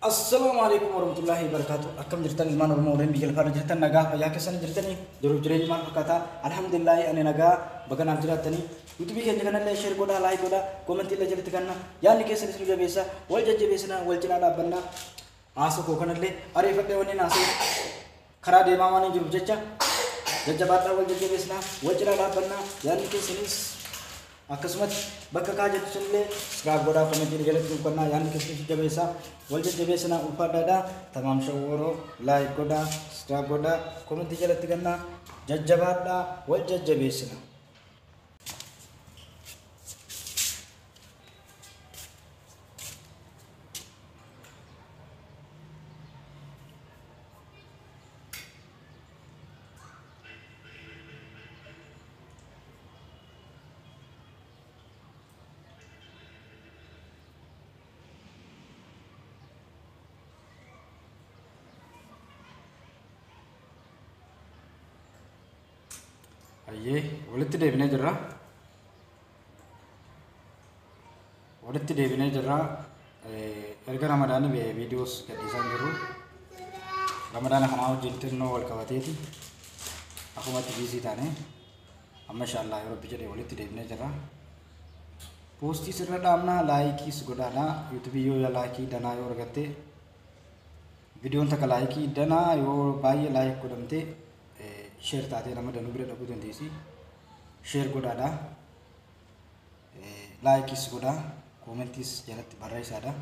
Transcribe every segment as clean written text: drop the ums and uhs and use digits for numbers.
Assalamualaikum warahmatullahi wabarakatuh. Akkam jirtan ilmaan Oromoo warreen biyya lafaa jirtan nagaa fayyaa keessan jirtanii jiruuf jireenya maal fakkaata? Alhamdulillah ani nagaa baganaaf jiraatanii YouTube keenya kanallee share godhaa, like godhaa, comment illee jalatti kanna yaadni keessan isin jabeessa, wal jajjabeessina, wal cinaa dhaabbannaa. Haasa koo kanallee ariifadhee wanni naasee karaa deemaa waan jiruuf jecha jajjabaadhaa, wal jajjabeessina, wal cinaa dhaabbannaa. Yaadni keessanis akkasumatti bakka kaajatu sunillee subscribe godhaa, comment illee jalatti dubbannaa. Yaadni keessan jabeessa, wal jajjabeessina, ulfaadhaadhaa. Tamaam shawwooroo like godhaa, subscribe godhaa, comment jalatti kannaa jajjabaadhaa, wal jajjabeessina. Ayyee walitti deebinee jirra. Erga Ramadaanii viidiyoos gadhiisaan jiru. Ramadaana kanaa wajjin xinnoo wal qabateeti. Akkumatti biizii taane amma inshaallah yoo rabbi jedhee walitti deebinee jirra. Poostii sirra dhaabnaa, laayikiis godhaadhaa. YouTube yoo laayikii danaa yoo argatte viidiyoon takka laayikii danaa yoo baay'ee laayik godhamte share taatee nama danuu bira dhaquu dandeessi. Share godhaadhaa, laayikis godhaa, koomentis jalatti barreessaadhaa.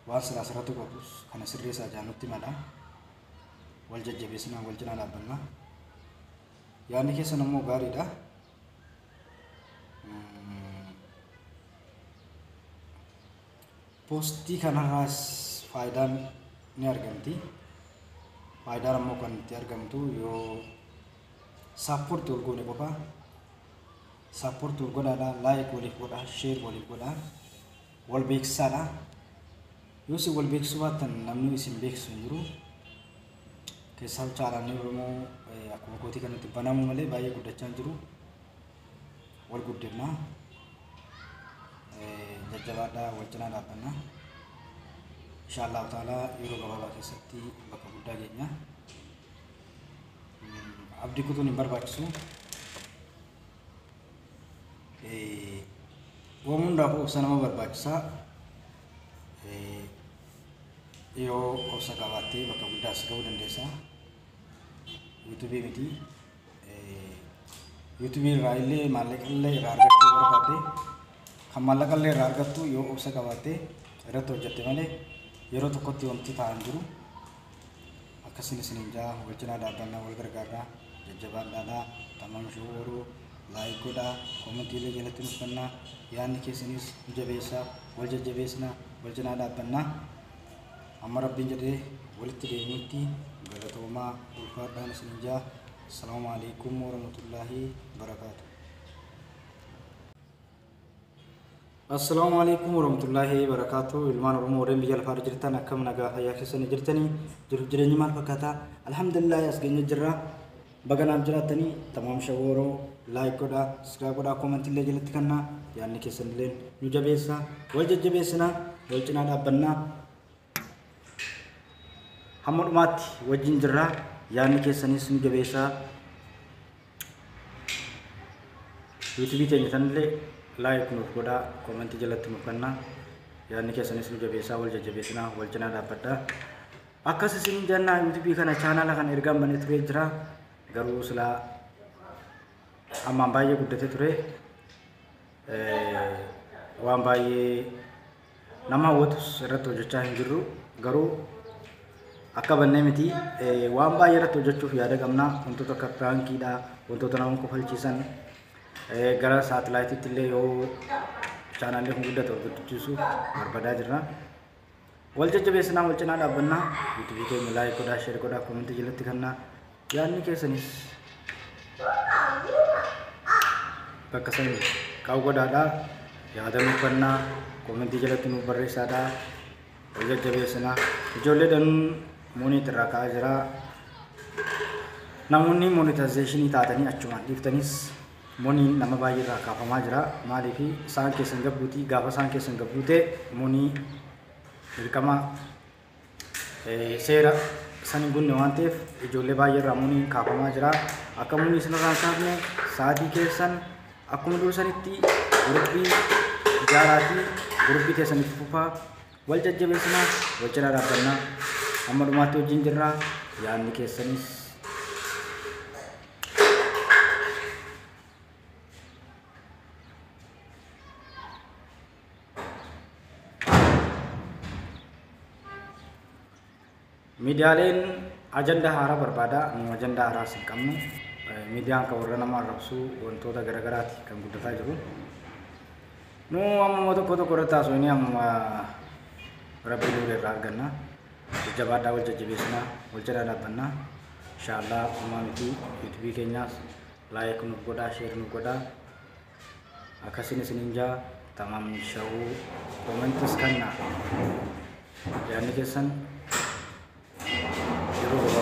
Waan siraa sirratti qabus kana sirreessaa jaanutti madhaa. Wal jajjabeessinaa, wal cinaa dhaabbannaa. Yaadni keessan immoo gaariidha. Poostii kanarraas faayidaan ni argamti. Faayidaan ammoo kan itti argamtu yoo support wal goone qofa. Support wal godhaadhaa, like waliif godhaa, share waliif godhaa, wal beeksisaadhaa. Yoo isin wal beeksisuu baattan namni isin beeksisu hin jiru. Keessaa chaalaanii Oromoo akkuma kootii kanatti banamuu malee baay'ee guddachaa hin jiru. Wal guddifnaa, jajjabaadhaa, wal cinaa dhaabbannaa. Inshaallah ta'ala yeroo gabaabaa keessatti bakka guddaa geenya. Abdii kutuun hin barbaachisu. Waan hundaafuu obsa nama barbaachisaa. Yoo obsa qabaattee bakka guddaas gahuu dandeessa. YouTube miti. YouTube irraa illee maallaqa illee irraa argachuu barbaadde kan maallaqa illee irraa argattu yoo obsa qabaattee irratti hojjette malee yeroo tokkotti wanti ta'an jiru. Akkasiin isiniin jaa wal cinaa dhaabbannaa, wal gargaarraa, jajjabaadhaadhaa. Tamaam shawwooroo like godhaa, comment illee jalatti nuuf kennaa. Yaadni keessanis nu jabeessaa, wal jajjabeessinaa, wal cinaa dhaabbannaa. Amma rabbiin jedhee walitti deebinutti galatoomaa, ulfaadhaan isiniin jaa. Assalaamu alaikum warahmatullahi wabarakatuh. Assalamualaikum warahmatullahi wabarakatuh. Ilmaan Oromoo warreen biyya lafaa jirtan akkam nagaa fayyaa keessan jirtanii jiruuf jireenya maal fakkaata? Alhamdulillah as geenye jirra. Baganaaf jiraatanii tamaam shawwooroo like godhaa, subscribe godhaa, comment illee jalatti kannaa. Yaadni keessan illee nu jabeessaa, wal jajjabeessinaa, wal cinaa dhaabbannaa. Hamma dhumaatti wajjin jirra. Yaadni keessanis nu jabeessaa. YouTube keenya tanillee like nuuf godhaa, comment jalatti nuuf kennaa. Yaadni keessanis nu jabeessaa, wal jajjabeessinaa, wal cinaa dhaabbadhaa. Akkas isin jennaa YouTube kana chaanala kan ergaan banee turee jira. Garuu silaa ammaan baay'ee guddatee ture. Waan baay'ee nama hawwatus irratti hojjechaa hin jirru. Garuu akka bannee miti waan baay'ee irratti hojjechuuf yaada qabna. Wantoota akka piraankiidhaa, wantoota nama kofalchiisan gara saatalaayitiitti illee yoo chaanaalli kun guddate guddichiisuuf barbaadaa jirra. Wal jajjabeessinaa, wal cinaa dhaabbannaa. YouTube keenya like godhaa, share godhaa, comment jalatti kennaa. Yaadni keessanis bakka sanii qabu godhaadhaa. Yaada nuuf kennaa, comment jalatti nuuf barreessaadhaa. Wal jajjabeessinaa. Ijoollee danuun monitor irraa ka'aa jira. Namoonni monetization taatanii achumaan dhiiftanis monii nama baay'ee irraa kaafamaa jira. Maaliif isaan keessan gabbuutii gaafa isaan keessan gabbuutee monii dirqama seera sanin gunne waan ta'eef ijoollee baay'ee irraa muuniin kaafamaa jira. Akka muunii isinirraa hin kaafne sa'aatii keessan akkuma dursanitti gurubbii ijaaraa fi gurubbii keessanitti fufaa wal jajjabeessinaa wal cinaa dhaabbannaa amma dhumaatti wajjin jirraa yaadni keessanis miidiyaaleen ajandaa haaraa barbaada nu ajandaa haaraa hin qabnu miidiyaan kan warra namaa arrabsuu wantoota garagaraati kan guddataa jiru nu amma tokko tokko irratti haasofni amma rabbii nuuf irraa arganna jajjabaadhaa wal jajjabeessinaa wal cinaa dhaabbannaa inshaallah uumaa miti yuutuubii keenyaas laayik nuuf godhaa sheer nuuf godhaa akkasiin isiniin jaa tamam shawuu koomentis kannaa yaadni keessan Terus